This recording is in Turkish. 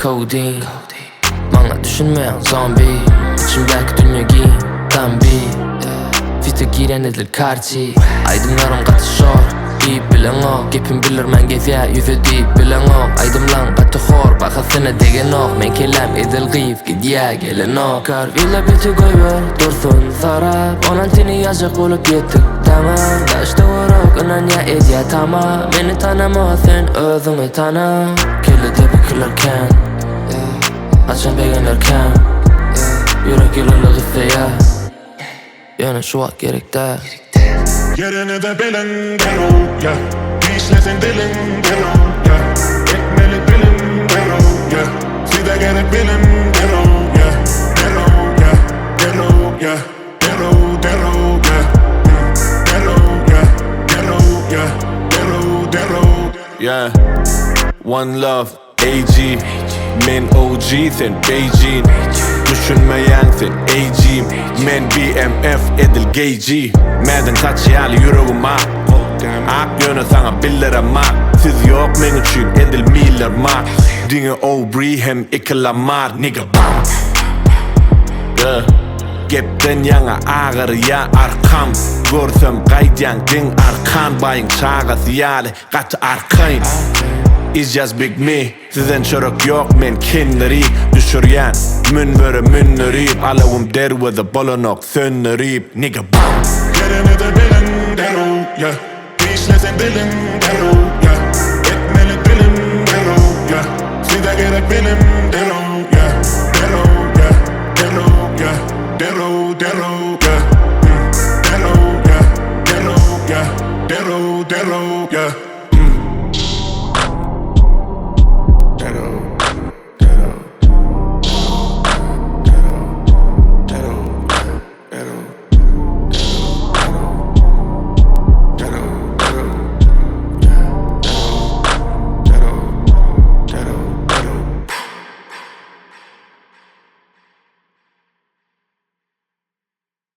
codeine. Maňa düşünmeýäň zombi. İçimdaki dünýe Tambi. Fite girýän edil Carti. Aýdymlarym gaty şor, iýip bileňok. Gepim bildirmän gezýär, ýüze diýip bileňok. Aýdymlaň gaty hor, bahasyna degenok. Men kelläm edil gidýär, gelenok. Carvillo biti goýber, dursun, sarap. Onan tini ýaşak bolup ýetdik, tamam. Daşda worok, ynanýa edýär, tamam. Meni tanama, sen özüňi tana. Kellede bükülerken, açan begenlerken, yürek yılılık isteýär. Ýöne şu wagt gerekde. Yerini de bilin Derrew, yeah. İşlesin dilin Derrew, yeah. Ekmeli bilin Derrew, yeah. Size gerek bilin Derrew, yeah. Derrew, yeah. Derrew, yeah. Derrew, Derrew, yeah. Derrew, yeah. Derrew, yeah. Derrew, Derrew, yeah. One love, AG. Men OG, sen Beijing. Düşünmeýäň sen AG. Men BMF, edil GG. Mäden kaçýaly yüregim ak. Ak ýöne saňa bildirmän. Siz ýok men üçin edil millerman. Diňe Obri hem ikilamar, nigga bam. Yeah. Gepden ýaňa agyr ýa arkam. Görsem gaýdýan diň arkan baýyň çagasy ýaly gaty arkayn. It's just big me, sizden çörek yok men kinleri düşürýän. Münböre münnerip, alawym Derrew'da bileňok sönnerip, nigga bam. Yerini de bilin Derrew, yeah. İşlesin dilin Derrew.